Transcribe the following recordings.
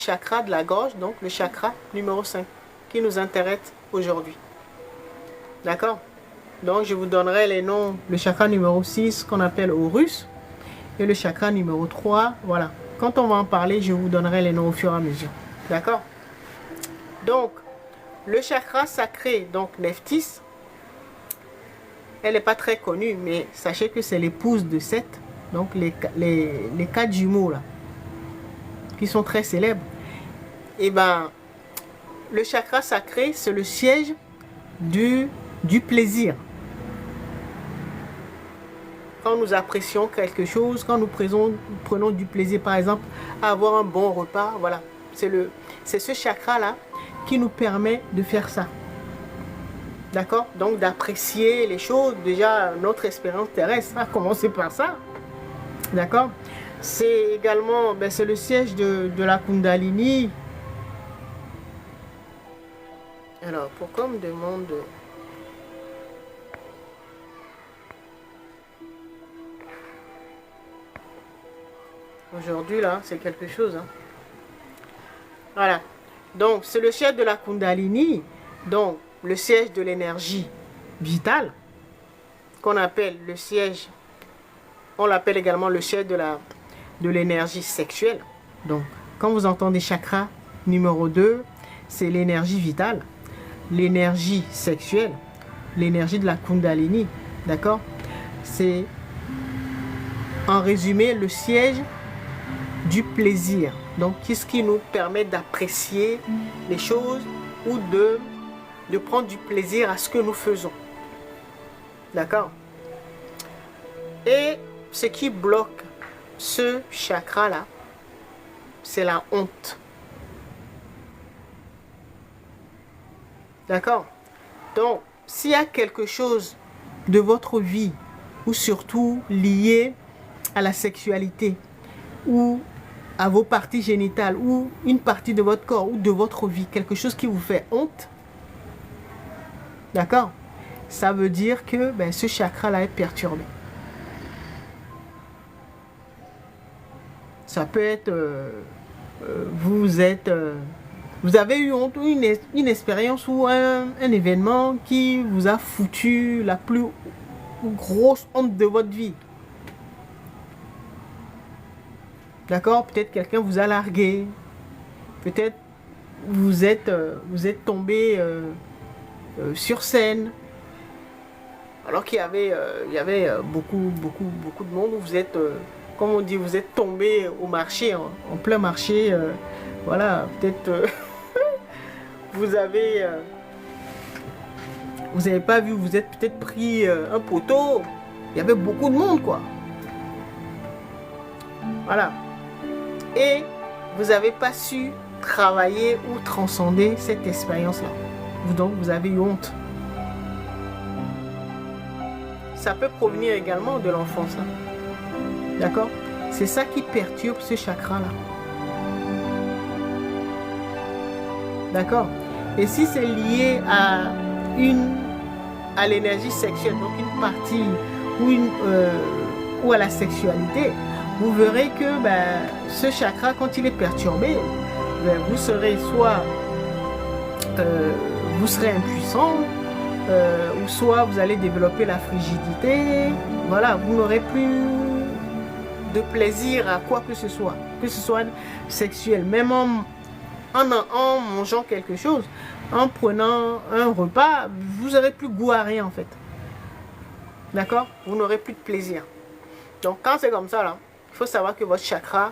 chakra de la gorge, donc le chakra numéro 5, qui nous intéresse aujourd'hui. D'accord? Donc je vous donnerai les noms, le chakra numéro 6 qu'on appelle Horus, et le chakra numéro 3, voilà. Quand on va en parler, je vous donnerai les noms au fur et à mesure. D'accord? Donc, le chakra sacré, donc Nephthys, elle n'est pas très connue, mais sachez que c'est l'épouse de Seth, donc les 4 jumeaux là, qui sont très célèbres. Et ben, le chakra sacré, c'est le siège du plaisir. Quand nous apprécions quelque chose, quand nous prenons du plaisir, par exemple, à avoir un bon repas, voilà. C'est ce chakra-là qui nous permet de faire ça. D'accord? Donc d'apprécier les choses. Déjà, notre expérience terrestre a commencé par ça. D'accord? C'est également, c'est le siège de la Kundalini. Alors, pourquoi on me demande... Aujourd'hui, là, c'est quelque chose. Hein. Voilà. Donc, c'est le siège de la Kundalini. Donc, le siège de l'énergie vitale, qu'on appelle le siège, on l'appelle également le siège de l'énergie sexuelle. Donc, quand vous entendez chakra numéro 2, c'est l'énergie vitale, l'énergie sexuelle, l'énergie de la Kundalini. D'accord? C'est, en résumé, le siège du plaisir. Donc, qu'est-ce qui nous permet d'apprécier les choses ou de prendre du plaisir à ce que nous faisons. D'accord? Et ce qui bloque ce chakra-là, c'est la honte. D'accord? Donc, s'il y a quelque chose de votre vie, ou surtout lié à la sexualité, ou à vos parties génitales, ou une partie de votre corps, ou de votre vie, quelque chose qui vous fait honte, d'accord? Ça veut dire que ce chakra-là est perturbé. Ça peut être... vous avez eu honte, une expérience ou un événement qui vous a foutu la plus grosse honte de votre vie. D'accord? Peut-être quelqu'un vous a largué. Peut-être vous êtes tombé sur scène. Alors qu'il y avait beaucoup de monde. Vous êtes, comme on dit, vous êtes tombé au marché, en plein marché. Voilà, peut-être vous n'avez pas vu, vous êtes peut-être pris un poteau. Il y avait beaucoup de monde, quoi. Voilà. Et vous n'avez pas su travailler ou transcender cette expérience-là. Donc, vous avez eu honte. Ça peut provenir également de l'enfance. Hein. D'accord? C'est ça qui perturbe ce chakra-là. D'accord? Et si c'est lié à l'énergie sexuelle, donc une partie ou à la sexualité, vous verrez que ce chakra, quand il est perturbé, vous serez soit vous serez impuissant, ou soit vous allez développer la frigidité. Voilà, vous n'aurez plus de plaisir à quoi que ce soit sexuel, même en mangeant quelque chose, en prenant un repas, vous n'aurez plus goût à rien en fait. D'accord? Vous n'aurez plus de plaisir. Donc quand c'est comme ça là, il faut savoir que votre chakra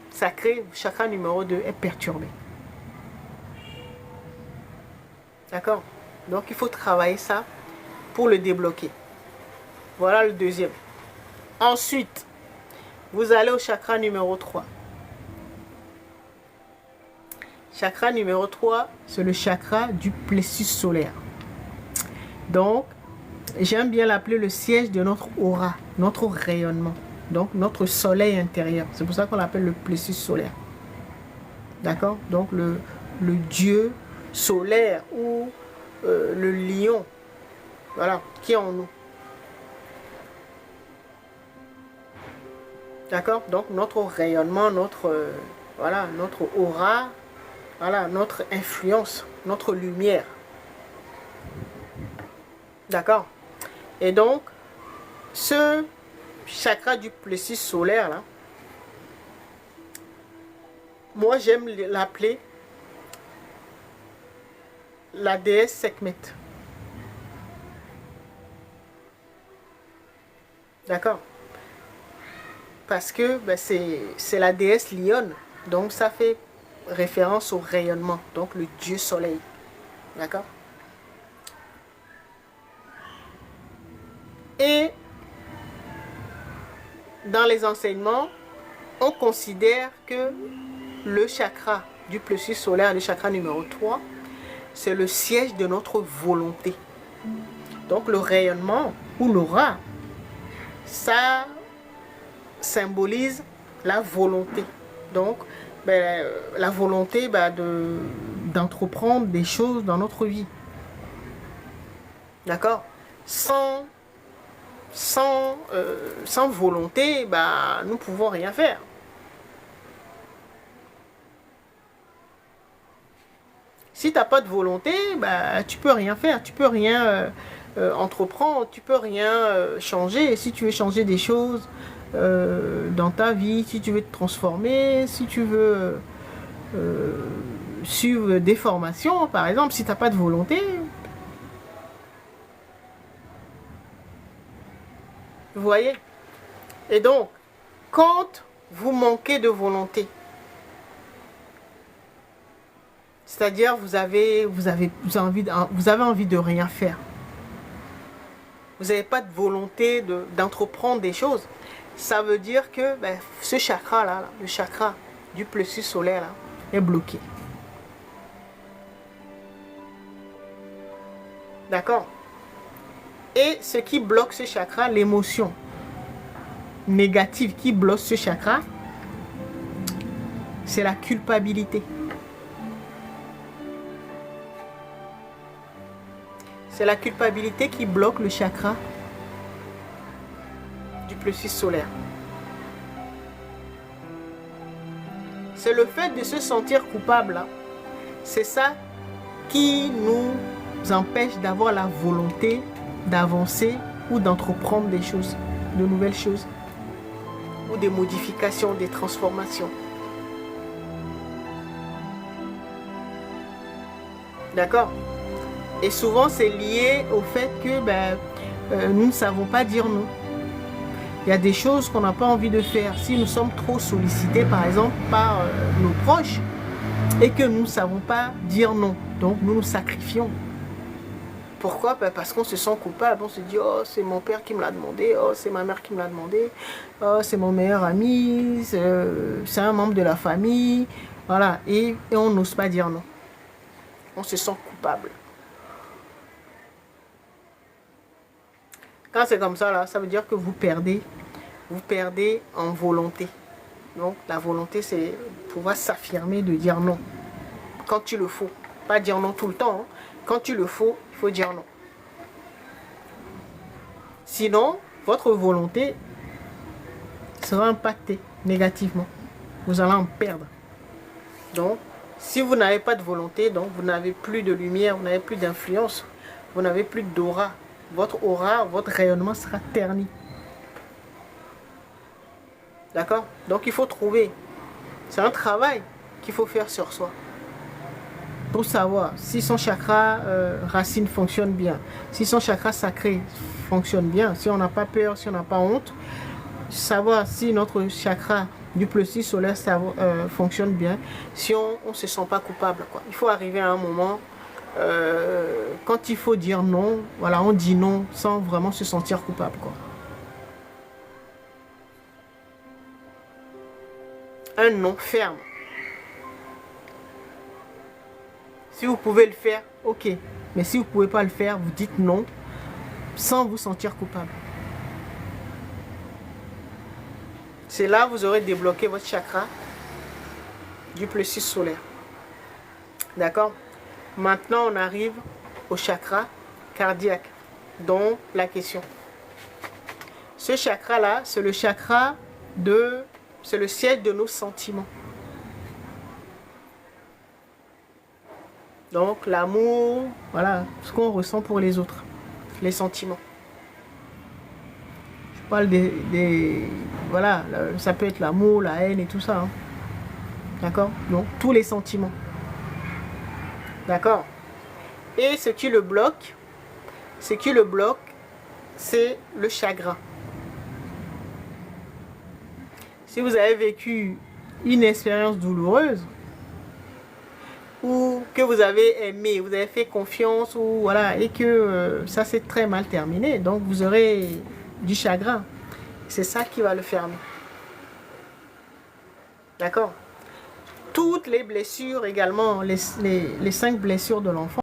sacré, chakra numéro 2, est perturbé. D'accord? Donc il faut travailler ça pour le débloquer. Voilà le deuxième. Ensuite, vous allez au chakra numéro 3. Chakra numéro 3, c'est le chakra du plexus solaire. Donc, j'aime bien l'appeler le siège de notre aura, notre rayonnement. Donc, notre soleil intérieur. C'est pour ça qu'on l'appelle le plexus solaire. D'accord? Donc, le dieu solaire ou le lion, voilà, qui est en nous. D'accord? Donc, notre rayonnement, voilà, notre aura, voilà, notre influence, notre lumière. D'accord? Et donc, ce chakra du plexus solaire, là, moi j'aime l'appeler la déesse Sekhmet. D'accord? Parce que ben, c'est la déesse lionne. Donc ça fait référence au rayonnement. Donc le dieu soleil. D'accord? Et dans les enseignements, on considère que le chakra du plexus solaire, le chakra numéro 3, c'est le siège de notre volonté. Donc le rayonnement ou l'aura, ça symbolise la volonté. Donc, ben, la volonté ben, d'entreprendre des choses dans notre vie. D'accord? Sans volonté, ben, nous ne pouvons rien faire. Si tu n'as pas de volonté, ben, tu ne peux rien faire. Tu ne peux rien entreprendre. Tu ne peux rien changer. Si tu veux changer des choses dans ta vie, si tu veux te transformer, si tu veux suivre des formations, par exemple, si tu n'as pas de volonté, vous voyez? Et donc, quand vous manquez de volonté, c'est-à-dire vous avez envie de rien faire, vous n'avez pas de volonté d'entreprendre des choses, ça veut dire que ben, ce chakra-là, le chakra du plexus solaire, là, est bloqué. D'accord? Et ce qui bloque ce chakra, l'émotion négative qui bloque ce chakra, c'est la culpabilité. C'est la culpabilité qui bloque le chakra du plexus solaire. C'est le fait de se sentir coupable. Hein. C'est ça qui nous empêche d'avoir la volonté d'avancer ou d'entreprendre des choses, de nouvelles choses, ou des modifications, des transformations. D'accord? Et souvent, c'est lié au fait que nous ne savons pas dire non. Il y a des choses qu'on n'a pas envie de faire. Si nous sommes trop sollicités, par exemple, par nos proches, et que nous ne savons pas dire non. Donc, nous nous sacrifions. Pourquoi? Parce qu'on se sent coupable. On se dit, oh, c'est mon père qui me l'a demandé. Oh, c'est ma mère qui me l'a demandé. Oh, c'est mon meilleur ami. C'est un membre de la famille. Voilà. Et on n'ose pas dire non. On se sent coupable. Quand c'est comme ça, là, ça veut dire que vous perdez en volonté. Donc, la volonté, c'est pouvoir s'affirmer de dire non. Quand il le faut. Pas dire non tout le temps. Hein. Quand il le faut, il faut dire non. Sinon, votre volonté sera impactée négativement. Vous allez en perdre. Donc, si vous n'avez pas de volonté, donc vous n'avez plus de lumière, vous n'avez plus d'influence, vous n'avez plus d'aura. Votre aura, votre rayonnement sera terni. D'accord? Donc il faut trouver. C'est un travail qu'il faut faire sur soi. Pour savoir si son chakra racine fonctionne bien. Si son chakra sacré fonctionne bien. Si on n'a pas peur, si on n'a pas honte. Savoir si notre chakra du plexus solaire fonctionne bien. Si on ne se sent pas coupable. Quoi. Il faut arriver à un moment... quand il faut dire non, voilà, on dit non sans vraiment se sentir coupable, quoi. Un non ferme. Si vous pouvez le faire, ok. Mais si vous ne pouvez pas le faire, vous dites non sans vous sentir coupable. C'est là que vous aurez débloqué votre chakra du plexus solaire. D'accord? Maintenant, on arrive au chakra cardiaque, dont la question. Ce chakra-là, c'est le chakra c'est le siège de nos sentiments. Donc l'amour, voilà, ce qu'on ressent pour les autres, les sentiments. Je parle voilà, ça peut être l'amour, la haine et tout ça. Hein. D'accord? Donc tous les sentiments. D'accord? Et ce qui le bloque, c'est le chagrin. Si vous avez vécu une expérience douloureuse, ou que vous avez aimé, vous avez fait confiance, ou voilà, et que ça s'est très mal terminé, donc vous aurez du chagrin. C'est ça qui va le fermer. D'accord? Toutes les blessures également, les 5 blessures de l'enfant,